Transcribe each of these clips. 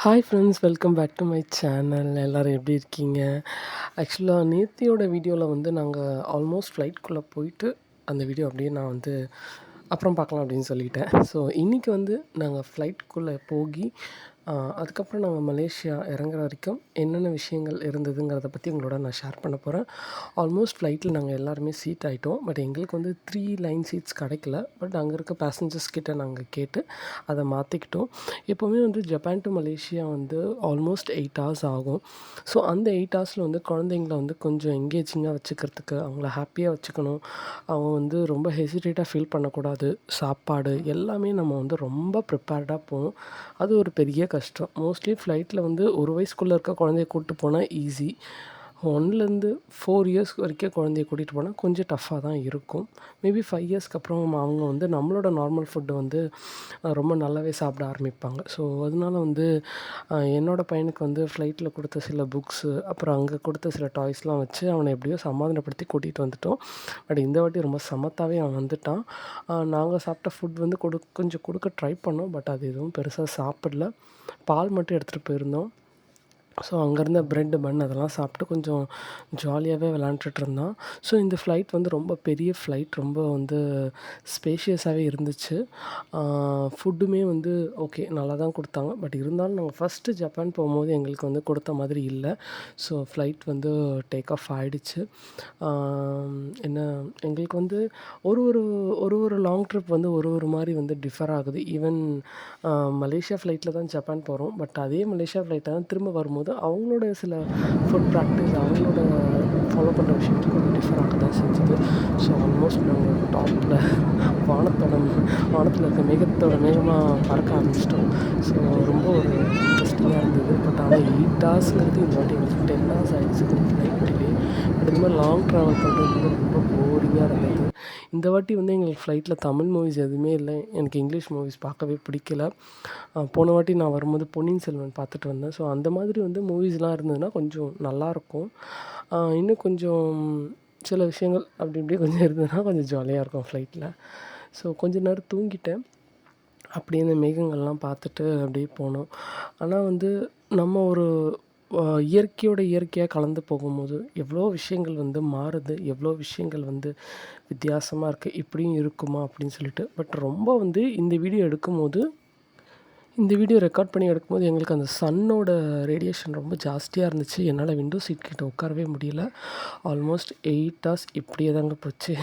Hi friends, welcome back to my channel. எல்லோரும் எப்படி இருக்கீங்க? ஆக்சுவலாக நேத்தியோட வீடியோவில் வந்து நாங்கள் ஆல்மோஸ்ட் ஃப்ளைட்குள்ளே போயிட்டு அந்த வீடியோ அப்படியே நான் வந்து அப்புறம் பார்க்கலாம் அப்படின்னு சொல்லிட்டேன். ஸோ இன்றைக்கி வந்து நாங்கள் ஃப்ளைட்குள்ளே போகி அதுக்கப்புறம் நாங்கள் மலேசியா இறங்குற வரைக்கும் என்னென்ன விஷயங்கள் இருந்ததுங்கிறத பற்றி உங்களோட நான் ஷேர் பண்ண போகிறேன். ஆல்மோஸ்ட் ஃப்ளைட்டில் நாங்கள் எல்லாருமே சீட் ஆகிட்டோம். பட் எங்களுக்கு வந்து 3 லைன் சீட்ஸ் கிடைக்கல. பட் அங்கே இருக்க பேசஞ்சர்ஸ் கிட்ட நாங்கள் கேட்டு அதை மாற்றிக்கிட்டோம். எப்போவுமே வந்து ஜப்பான் டு மலேசியா வந்து ஆல்மோஸ்ட் 8 ஹவர்ஸ் ஆகும். ஸோ அந்த 8 ஹவர்ஸில் வந்து குழந்தைங்கள வந்து கொஞ்சம் எங்கேஜிங்காக வச்சுக்கிறதுக்கு, அவங்கள ஹாப்பியாக வச்சுக்கணும். அவங்க வந்து ரொம்ப ஹெசிடேட்டாக ஃபீல் பண்ணக்கூடாது. சாப்பாடு எல்லாமே நம்ம வந்து ரொம்ப ப்ரிப்பேர்டாக போகணும். அது ஒரு பெரிய கஷ்டம். மோஸ்ட்லி ஃப்ளைட்டில் வந்து 1 வயசுக்குள்ளே இருக்க குழந்தைய கூப்பிட்டு போனால் ஈஸி. 1லேருந்து 4 இயர்ஸ் வரைக்கும் குழந்தைய கூட்டிகிட்டு போனால் கொஞ்சம் டஃப்பாக தான் இருக்கும். மேபி 5 இயர்ஸ்க்கு அப்புறம் அவங்க வந்து நம்மளோட நார்மல் ஃபுட்டு வந்து ரொம்ப நல்லாவே சாப்பிட ஆரம்பிப்பாங்க. ஸோ அதனால வந்து என்னோடய பையனுக்கு வந்து ஃப்ளைட்டில் கொடுத்த சில புக்ஸு, அப்புறம் அங்கே கொடுத்த சில டாய்ஸ்லாம் வச்சு அவனை எப்படியோ சமாதானப்படுத்தி கூட்டிகிட்டு வந்துட்டோம். பட் இந்த வாட்டி ரொம்ப சமத்தாவே அவன் வந்துட்டான். நாங்கள் சாப்பிட்ட ஃபுட் வந்து கொஞ்சம் கொடுக்க ட்ரை பண்ணோம். பட் அது எதுவும் பெருசாக சாப்பிடல. பால் மட்டும் எடுத்துகிட்டு போயிருந்தோம். ஸோ அங்கேருந்த பிரெட், பன் அதெல்லாம் சாப்பிட்டு கொஞ்சம் ஜாலியாகவே விளாண்டுட்ருந்தான். ஸோ இந்த ஃப்ளைட் வந்து ரொம்ப பெரிய ஃப்ளைட். ரொம்ப வந்து ஸ்பேஷியஸாகவே இருந்துச்சு. ஃபுட்டுமே வந்து ஓகே நல்லா தான் கொடுத்தாங்க. பட் இருந்தாலும் நாங்கள் ஃபஸ்ட்டு ஜப்பான் போகும்போது எங்களுக்கு வந்து கொடுத்த மாதிரி இல்லை. ஸோ ஃப்ளைட் வந்து டேக் ஆஃப் ஆகிடுச்சு. என்ன எங்களுக்கு வந்து ஒரு ஒரு ஒரு ஒரு லாங் ட்ரிப் வந்து ஒரு ஒரு மாதிரி வந்து டிஃபர் ஆகுது. ஈவன் மலேசியா ஃப்ளைட்டில் தான் ஜப்பான் போகிறோம். பட் அதே மலேசியா ஃப்ளைட்டை தான் திரும்ப வரும்போது அவங்களோட சில ஃபுட் ப்ராக்டிஸ், அவங்களோட ஃபாலோ பண்ணுற விஷயங்கள் கொஞ்சம் டிஃபர் ஆக தான் செஞ்சுது. ஸோ ஆல்மோஸ்ட் நாங்கள் டாப்பில் வானத்தில் இருக்க மேகமாக பறக்க ஆரம்பிச்சிட்டோம். ஸோ ரொம்ப ஒரு இன்ட்ரெஸ்டிங்காக இருந்தது. பட் ஆனால் 8 ஹவர்ஸுங்கிறது இந்த வாட்டி எங்களுக்கு 10 ஹவர்ஸ் ஆகிடுச்சு ஃப்ளைட் டிலே. பட் இந்த மாதிரி லாங் ட்ராவல் பண்ணுறது வந்து ரொம்ப போரிங்காக இருந்தது. இந்த வாட்டி வந்து எங்களுக்கு ஃப்ளைட்டில் தமிழ் மூவிஸ் எதுவுமே இல்லை. எனக்கு இங்கிலீஷ் மூவிஸ் பார்க்கவே பிடிக்கல. போன வாட்டி நான் வரும்போது பொன்னியின் செல்வன் பார்த்துட்டு வந்தேன். ஸோ அந்த மாதிரி வந்து மூவிஸ்லாம் இருந்ததுன்னா கொஞ்சம் நல்லாயிருக்கும். இன்னும் கொஞ்சம் சில விஷயங்கள் அப்படி இப்படி கொஞ்சம் இருந்ததுன்னா கொஞ்சம் ஜாலியாக இருக்கும் ஃப்ளைட்டில். ஸோ கொஞ்ச நேரம் தூங்கிட்டேன். அப்படியே அந்த மேகங்கள்லாம் பார்த்துட்டு அப்படியே போனோம். ஆனால் வந்து நம்ம ஒரு இயற்கையோட இயற்கையாக கலந்து போகும்போது எவ்வளோ விஷயங்கள் வந்து மாறுது, எவ்வளோ விஷயங்கள் வந்து வித்தியாசமாக இருக்குது. இப்படியும் இருக்குமா அப்படின்னு சொல்லிட்டு. பட் ரொம்ப வந்து இந்த வீடியோ ரெக்கார்ட் பண்ணி எடுக்கும்போது எங்களுக்கு அந்த சன்னோட ரேடியேஷன் ரொம்ப ஜாஸ்தியாக இருந்துச்சு. என்னால் விண்டோ சீட் கிட்ட உட்காரவே முடியல. ஆல்மோஸ்ட் 8 ஹவர்ஸ் இப்படியே தாங்க போச்சு.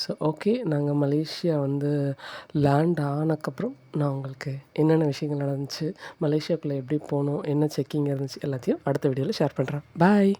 ஸோ ஓகே, நாங்கள் மலேசியா வந்து லேண்ட் ஆனக்கப்புறம் நான் உங்களுக்கு என்னென்ன விஷயங்கள் நடந்துச்சு, மலேசியாக்குள்ளே எப்படி போனோம், என்ன செக்கிங் இருந்துச்சு எல்லாத்தையும் அடுத்த வீடியோவில் ஷேர் பண்ணுறேன். பாய்.